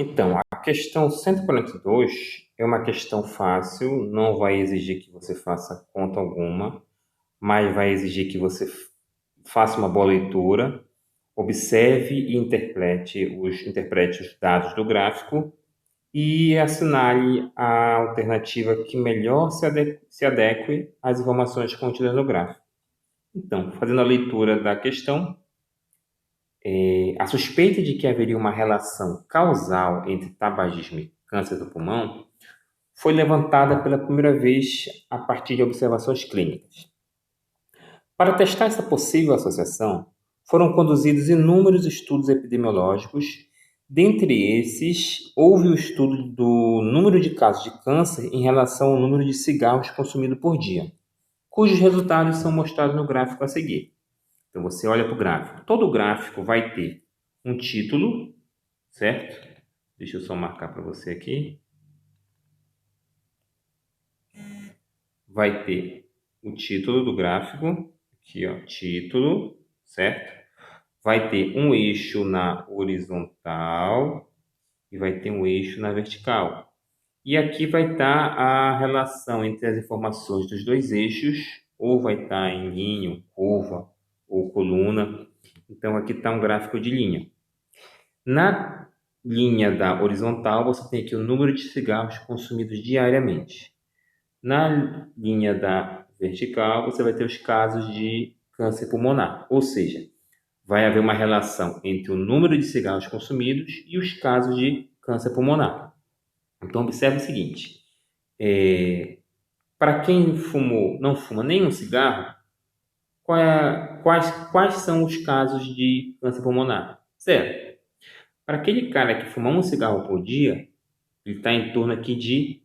Então, a questão 142 é uma questão fácil, não vai exigir que você faça conta alguma, mas vai exigir que você faça uma boa leitura, observe e interprete os dados do gráfico e assinale a alternativa que melhor se adeque às informações contidas no gráfico. Então, fazendo a leitura da questão, a suspeita de que haveria uma relação causal entre tabagismo e câncer do pulmão foi levantada pela primeira vez a partir de observações clínicas. Para testar essa possível associação, foram conduzidos inúmeros estudos epidemiológicos. Dentre esses, houve o estudo do número de casos de câncer em relação ao número de cigarros consumidos por dia, cujos resultados são mostrados no gráfico a seguir. Então, você olha para o gráfico. Todo gráfico vai ter um título, certo? Deixa eu só marcar para você aqui. Vai ter o título do gráfico, aqui ó, título, certo? Vai ter um eixo na horizontal e vai ter um eixo na vertical. E aqui vai estar a relação entre as informações dos dois eixos, ou vai estar em linha, curva ou coluna. Então aqui está um gráfico de linha. Na linha da horizontal, você tem aqui o número de cigarros consumidos diariamente. Na linha da vertical, você vai ter os casos de câncer pulmonar, ou seja, vai haver uma relação entre o número de cigarros consumidos e os casos de câncer pulmonar. Então, observe o seguinte: para quem não fuma nenhum cigarro, quais são os casos de câncer pulmonar? Zero. Para aquele cara que fuma um cigarro por dia, ele está em torno aqui de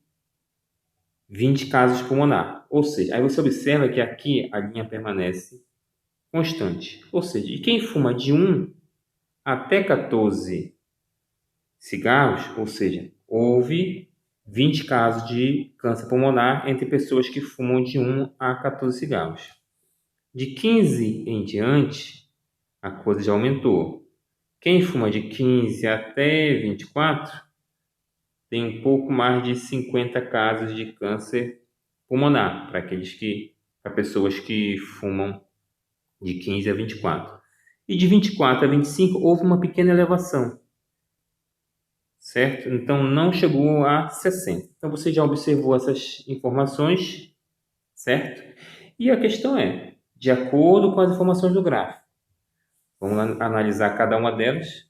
20 casos pulmonar. Ou seja, aí você observa que aqui a linha permanece constante. Ou seja, de quem fuma de 1 até 14 cigarros, ou seja, houve 20 casos de câncer pulmonar entre pessoas que fumam de 1 a 14 cigarros. De 15 em diante, a coisa já aumentou. Quem fuma de 15 até 24 tem um pouco mais de 50 casos de câncer pulmonar para pessoas que fumam de 15 a 24. E de 24 a 25 houve uma pequena elevação, certo? Então não chegou a 60. Então você já observou essas informações, certo? E a questão é, de acordo com as informações do gráfico, vamos analisar cada uma delas.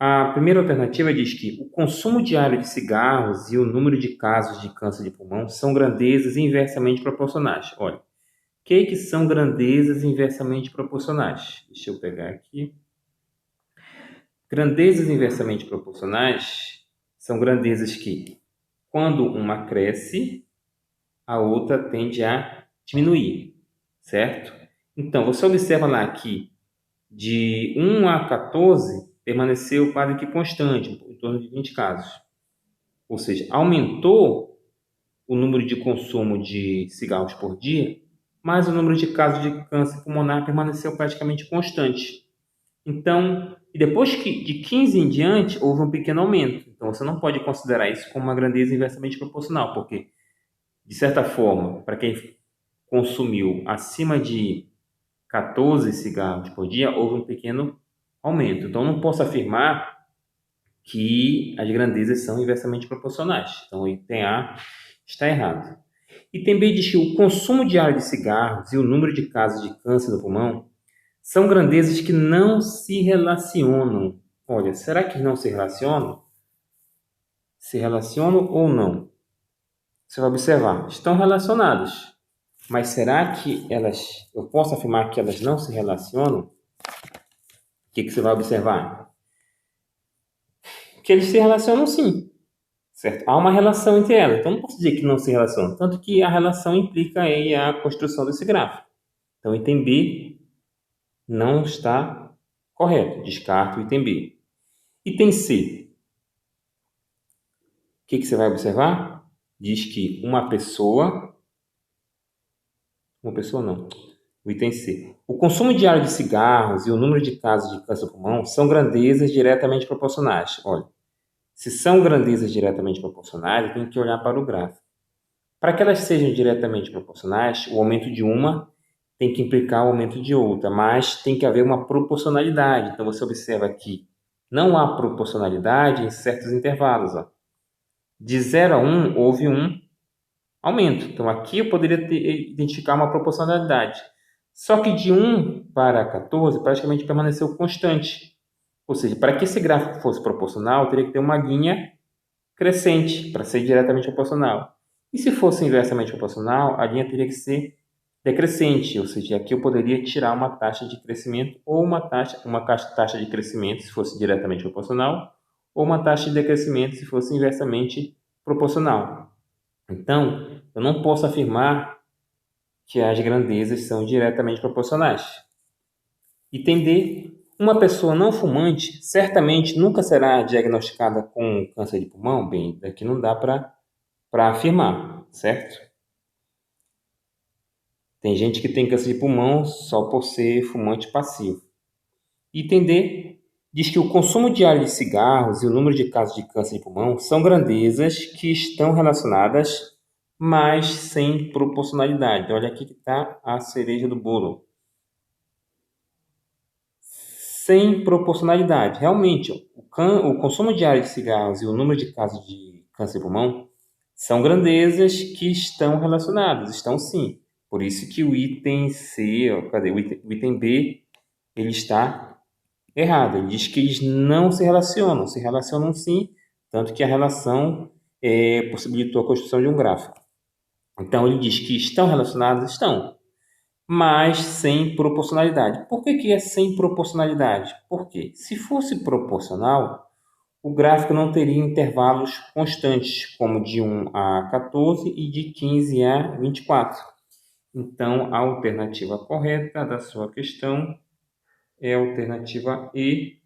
A primeira alternativa diz que o consumo diário de cigarros e o número de casos de câncer de pulmão são grandezas inversamente proporcionais. Olha, o que são grandezas inversamente proporcionais? Deixa eu pegar aqui. Grandezas inversamente proporcionais são grandezas que, quando uma cresce, a outra tende a diminuir, certo? Então, você observa lá que de 1 a 14 permaneceu quase que constante, em torno de 20 casos. Ou seja, aumentou o número de consumo de cigarros por dia, mas o número de casos de câncer pulmonar permaneceu praticamente constante. Então, e depois de 15 em diante, houve um pequeno aumento. Então, você não pode considerar isso como uma grandeza inversamente proporcional, porque, de certa forma, para quem consumiu acima de 14 cigarros por dia, houve um pequeno aumento. Então, não posso afirmar que as grandezas são inversamente proporcionais. Então, o item A está errado. E também diz que o consumo diário de cigarros e o número de casos de câncer no pulmão são grandezas que não se relacionam. Olha, será que não se relacionam? Se relacionam ou não? Você vai observar, estão relacionadas. Mas será que eu posso afirmar que elas não se relacionam? O que você vai observar? Que eles se relacionam sim, certo? Há uma relação entre elas, então não posso dizer que não se relacionam, tanto que a relação implica aí a construção desse gráfico. Então, item B não está correto, descarto o item B. Item C, o que você vai observar? Diz que uma pessoa não, o item C. O consumo diário de cigarros e o número de casos de câncer do pulmão são grandezas diretamente proporcionais. Olha, Se são grandezas diretamente proporcionais, eu tenho que olhar para o gráfico. Para que elas sejam diretamente proporcionais, o aumento de uma tem que implicar o aumento de outra, mas tem que haver uma proporcionalidade. Então, você observa que não há proporcionalidade em certos intervalos. Ó. De 0 a 1, houve um aumento. Então, aqui eu poderia identificar uma proporcionalidade. Só que de 1 para 14, praticamente permaneceu constante. Ou seja, para que esse gráfico fosse proporcional, teria que ter uma linha crescente para ser diretamente proporcional. E se fosse inversamente proporcional, a linha teria que ser decrescente, ou seja, aqui eu poderia tirar uma taxa de crescimento ou uma taxa de crescimento se fosse diretamente proporcional, ou uma taxa de decrescimento se fosse inversamente proporcional. Então, eu não posso afirmar que as grandezas são diretamente proporcionais. E entender, uma pessoa não fumante certamente nunca será diagnosticada com câncer de pulmão? Bem, daqui não dá para afirmar, certo? Tem gente que tem câncer de pulmão só por ser fumante passivo. E entender, diz que o consumo diário de cigarros e o número de casos de câncer de pulmão são grandezas que estão relacionadas, mas sem proporcionalidade. Olha aqui que está a cereja do bolo. Sem proporcionalidade. Realmente, o consumo diário de cigarros e o número de casos de câncer de pulmão são grandezas que estão relacionadas, estão sim. Por isso que o item C, o item B, ele está errado. Ele diz que eles não se relacionam sim, tanto que a relação possibilitou a construção de um gráfico. Então ele diz que estão relacionados, estão, mas sem proporcionalidade. Por que é sem proporcionalidade? Porque se fosse proporcional, o gráfico não teria intervalos constantes, como de 1 a 14 e de 15 a 24. Então, a alternativa correta da sua questão é a alternativa E,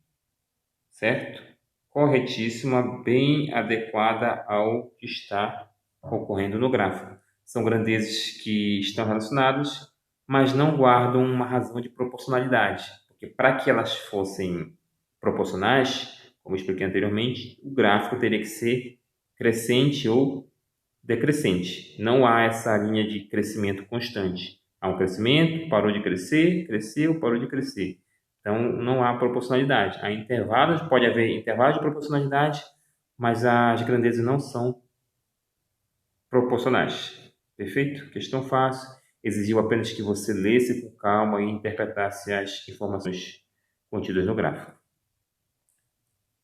certo? Corretíssima, bem adequada ao que está ocorrendo no gráfico. São grandezas que estão relacionadas, mas não guardam uma razão de proporcionalidade, porque para que elas fossem proporcionais, como expliquei anteriormente, o gráfico teria que ser crescente ou decrescente. Não há essa linha de crescimento constante. Há um crescimento, parou de crescer, cresceu, parou de crescer. Então, não há proporcionalidade. Há intervalos, pode haver intervalos de proporcionalidade, mas as grandezas não são proporcionais. Perfeito? Questão fácil. Exigiu apenas que você lesse com calma e interpretasse as informações contidas no gráfico.